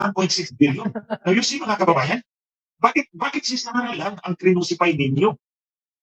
1.6 billion. Now you see mga kababayan, bakit si Sara lang ang kinusipay ninyo?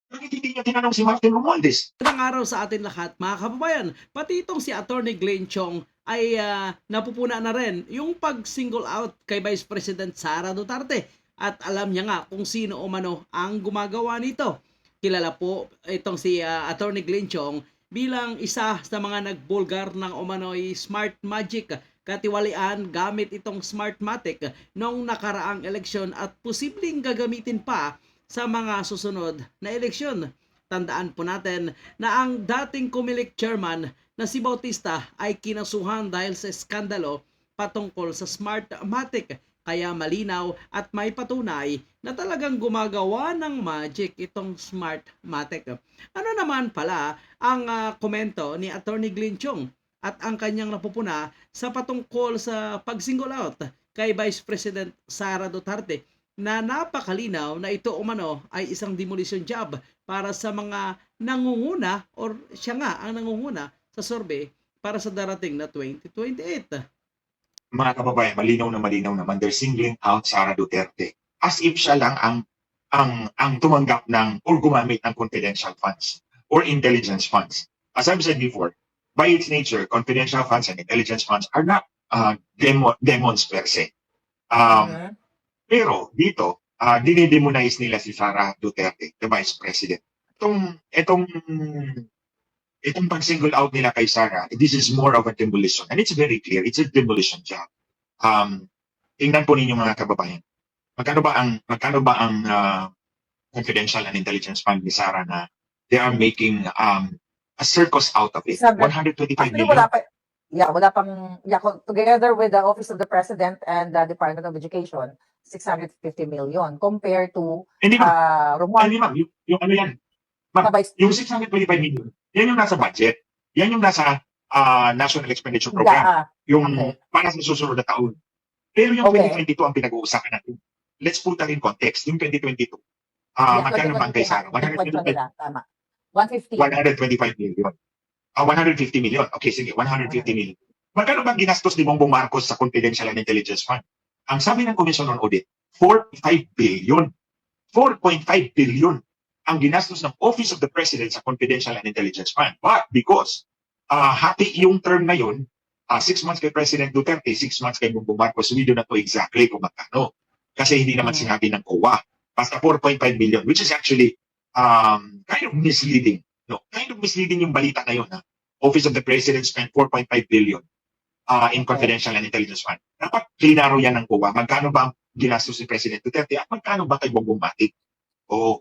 Bakit hindi niyo tinanong si Martin Romualdez? Magandang araw sa atin lahat mga kababayan. Pati itong si Attorney Glenn Chong ay napupuna na rin yung pag-single out kay Vice President Sara Duterte. At alam niya nga kung sino o mano ang gumagawa nito. Kilala po itong si Attorney Glenn Chong bilang isa sa mga nagbulgar ng umano'y smart magic katiwalian gamit itong Smartmatic noong nakaraang eleksyon at posibleng gagamitin pa sa mga susunod na eleksyon. Tandaan po natin na ang dating Comelec chairman na si Bautista ay kinasuhan dahil sa skandalo patungkol sa Smartmatic. Kaya malinaw at may patunay na talagang gumagawa ng magic itong Smartmatic. Ano naman pala ang komento ni Attorney Glenn Chong at ang kanyang napupuna sa patungkol sa pag-single out kay Vice President Sara Duterte na napakalinaw na ito umano ay isang demolition job para sa mga nangunguna or siya nga ang nangunguna sa survey para sa darating na 2028. Mga kababayan, malinaw na naman, they're singling out Sara Duterte as if siya lang ang tumanggap ng or gumamit ng confidential funds or intelligence funds. As I've said before, by its nature, confidential funds and intelligence funds are not demons per se. Pero dito, dinidemonize nila si Sara Duterte, the Vice President. Itong pag-single out nila kay Sara, this is more of a demolition. And it's very clear, it's a demolition job. Tingnan po ninyo mga kababayan. Magkano ba ang confidential and intelligence fund ni Sara na they are making a circus out of it? 125 million. Together with the Office of the President and the Department of Education, 650 million compared to Romualdez. Ma'am, yung ano yan? Ma'am, yung 625 million, yan yung nasa budget. Yan yung nasa National Expenditure Program. Para sa susunod na taon. Pero yung 2022 ang pinag-uusapan natin. Let's put that in context. Yung 2022, magkano bang kay Sara? 125 million. 150 million. Okay, sige, 150 million. Magkano bang ginastos ni Bongbong Marcos sa Confidential and Intelligence Fund? Ang sabi ng Commission on Audit, 4.5 billion. 4.5 billion ang ginastos ng Office of the President sa Confidential and Intelligence Fund. But because happy yung term na yun, 6 months kay President Duterte, 6 months kay Bongbong Marcos, we do not know exactly kung magkano. Kasi hindi naman sinabi ng COA. Basta 4.5 billion, which is actually kind of misleading. No, kind of misleading yung balita na yun. Office of the President spent 4.5 billion in Confidential and Intelligence Fund. Dapat klinaro yan ng COA. Magkano ba ang ginastos ni President Duterte at magkano ba kay Bongbong Matic?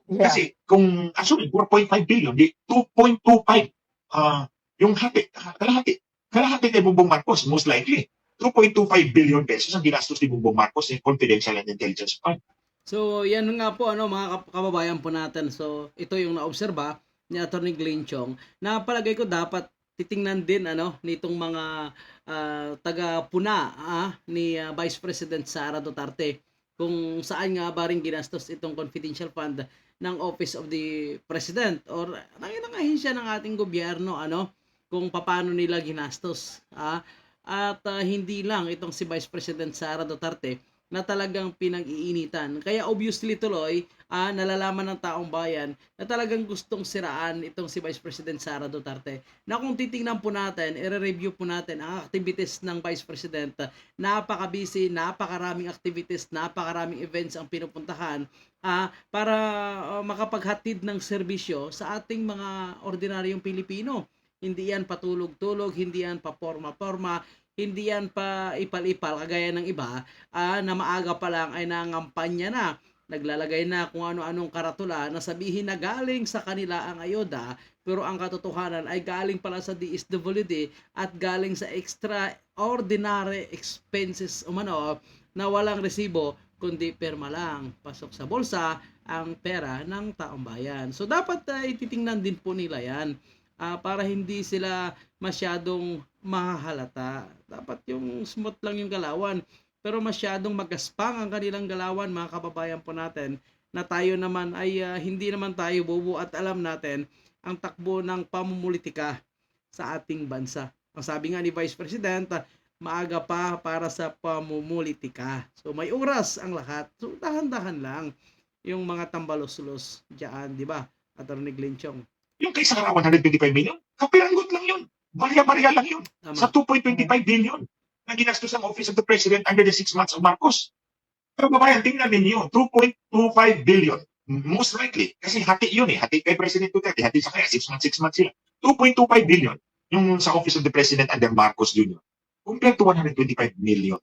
Kasi kung assuming 4.5 billion, di 2.25 yung kalahati kay Bongbong Marcos, most likely. 2.25 billion pesos ang ginastos ni Bongbong Marcos in Confidential and Intelligence Fund. So, yan nga po mga kababayan po natin. So, ito yung naobserba ni Attorney Glenn Chong na palagay ko dapat titingnan din nitong mga taga-puna ni Vice President Sara Duterte kung saan nga ba rin ginastos itong confidential fund ng Office of the President or ng ilang ahensya ng ating gobyerno kung paano nila ginastos at hindi lang itong si Vice President Sara Duterte na talagang pinag-iinitan. Kaya obviously tuloy, nalalaman ng taong bayan na talagang gustong siraan itong si Vice President Sara Duterte. Na kung titingnan po natin, i-review po natin ang activities ng Vice President. Napaka-busy, napakaraming activities, napakaraming events ang pinupuntahan para makapaghatid ng serbisyo sa ating mga ordinaryong Pilipino. Hindi yan patulog-tulog, hindi yan paporma-porma, hindi yan pa ipal-ipal kagaya ng iba na maaga pa lang ay nangampanya na. Naglalagay na kung ano-anong karatula na sabihin na galing sa kanila ang ayuda pero ang katotohanan ay galing pala sa DSWD at galing sa extraordinary expenses na walang resibo kundi perma lang. Pasok sa bulsa ang pera ng taong bayan. So dapat ititingnan din po nila yan. Para hindi sila masyadong mahahalata. Dapat yung smooth lang yung galawan. Pero masyadong magaspang ang kanilang galawan, mga kababayan po natin, na tayo naman ay hindi naman tayo bobo at alam natin ang takbo ng pamumulitika sa ating bansa. Ang sabi nga ni Vice President, maaga pa para sa pamumulitika. So may oras ang lahat. So dahan-dahan lang yung mga tambalos-los diyan, di ba? Attorney Glenchong. Yung kay Sara, 125 million, kapiranggot lang yun. Barya-barya lang yun. Sa Tama. 2.25 billion na ginastos ang Office of the President under the 6 months of Marcos. Pero babayan, tingnan ninyo, 2.25 billion. Most likely, kasi hati yun eh. Hati kay President Duterte, hati sa kaya, 6 months sila. 2.25 billion yung sa Office of the President under Marcos Jr. Compared to 125 million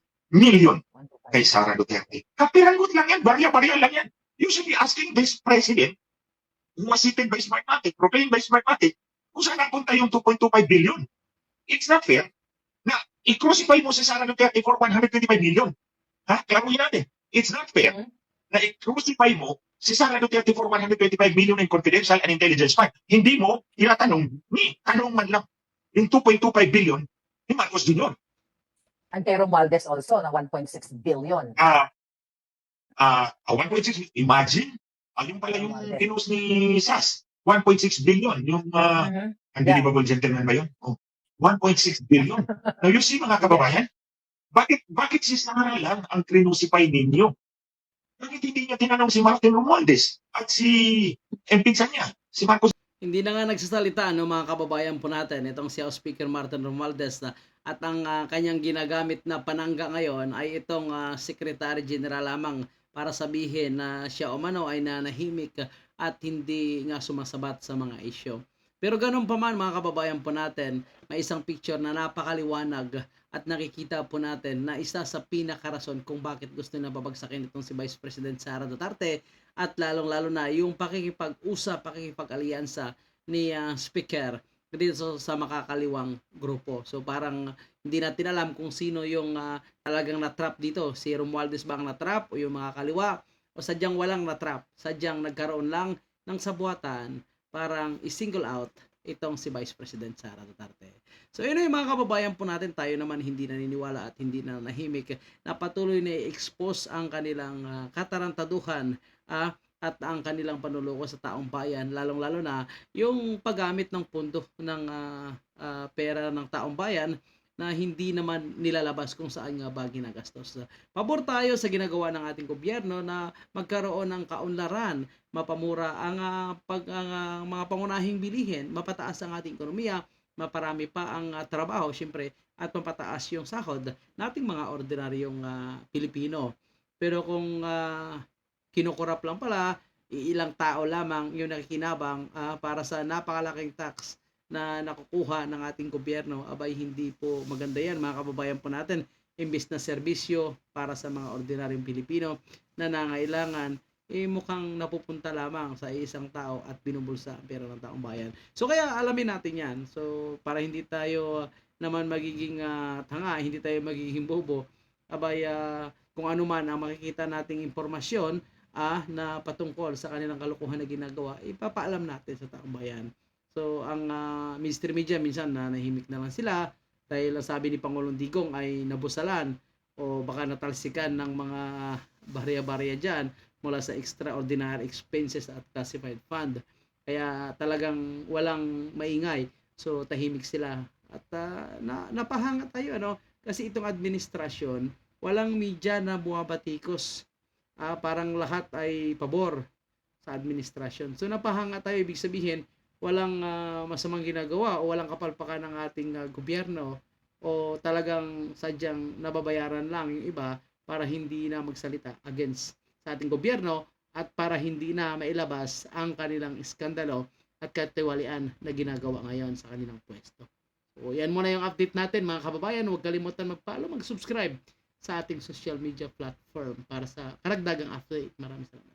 kay Sara Duterte. Kapiranggot lang yan, barya-barya lang yan. You should be asking this President, who was seated by Smartmatic, proclaimed by Smartmatic, kung saan napunta yung 2.25 billion. It's not fair na i-crucify mo si Sara Duterte for 125 million. Ha? Klaruhin natin. It's not fair na i-crucify mo si Sara Duterte for 125 million in confidential and intelligence fund. Hindi mo tinatanong ni tanong man lang yung 2.25 billion ni Marcos Jr. Antero Valdez also na 1.6 billion. 1.6, imagine, yung pala yung pinost ni SAS, 1.6 billion, yung unbelievable gentleman ba yun? Oh, 1.6 billion. Now you see mga kababayan, bakit si Sara lang ang crucify ninyo? Bakit hindi niya tinanong si Martin Romualdez at si pinsan niya, si Marcos? Hindi na nga nagsasalita mga kababayan po natin itong si House Speaker Martin Romualdez at ang kanyang ginagamit na panangga ngayon ay itong Secretary General lamang para sabihin na siya umano ay nanahimik at hindi nga sumasabat sa mga isyu. Pero ganun pa man mga kababayan po natin, may isang picture na napakaliwanag at nakikita po natin na isa sa pinakarason kung bakit gusto na babagsakin itong si Vice President Sara Duterte at lalong-lalo na yung pakikipag-usap, pakikipag-alyansa ni Speaker dito sa makakaliwang grupo. So parang hindi natin alam kung sino yung talagang natrap dito. Si Romualdez ba ang natrap o yung mga kaliwa? O sadyang walang natrap? Sadyang nagkaroon lang ng sabuatan parang i-single out itong si Vice President Sara Duterte. So yun yung mga kababayan po natin, tayo naman hindi naniniwala at hindi na nahimik na patuloy na i-expose ang kanilang katarantaduhan at ang kanilang panuloko sa taong bayan, lalong-lalo na yung paggamit ng pondo ng pera ng taong bayan na hindi naman nilalabas kung saan nga ba ginagastos. Pabor tayo sa ginagawa ng ating gobyerno na magkaroon ng kaunlaran, mapamura ang mga pangunahing bilihin, mapataas ang ating ekonomiya, maparami pa ang trabaho, syempre, at mapataas yung sahod nating mga ordinaryong Pilipino. Pero kung kinukurap lang pala, ilang tao lamang yung nakikinabang para sa napakalaking tax na nakukuha ng ating gobyerno, abay hindi po maganda yan mga kababayan po natin. Imbis na serbisyo para sa mga ordinaryong Pilipino na nangailangan, mukhang napupunta lamang sa isang tao at binubulsa ang pera ng taong bayan. So kaya alamin natin yan. So para hindi tayo naman magiging tanga, hindi tayo magiging bobo, abay kung ano man ang makikita nating impormasyon na patungkol sa kanilang kalokohan na ginagawa, ipapaalam natin sa taong bayan. So ang mainstream media minsan nahimik na lang sila dahil sabi ni Pangulong Digong ay nabusalan o baka natalsikan ng mga barya-barya dyan mula sa extraordinary expenses at classified fund. Kaya talagang walang maingay. So tahimik sila at napahanga tayo kasi itong administrasyon walang media na bumabatikos. Parang lahat ay pabor sa administrasyon. So napahanga tayo, ibig sabihin walang masamang ginagawa o walang kapalpakan ng ating gobyerno o talagang sadyang nababayaran lang yung iba para hindi na magsalita against sa ating gobyerno at para hindi na mailabas ang kanilang iskandalo at katiwalian na ginagawa ngayon sa kanilang pwesto. So yan muna yung update natin mga kababayan. Huwag kalimutan mag-follow, mag-subscribe sa ating social media platform para sa karagdagang update. Maraming salamat.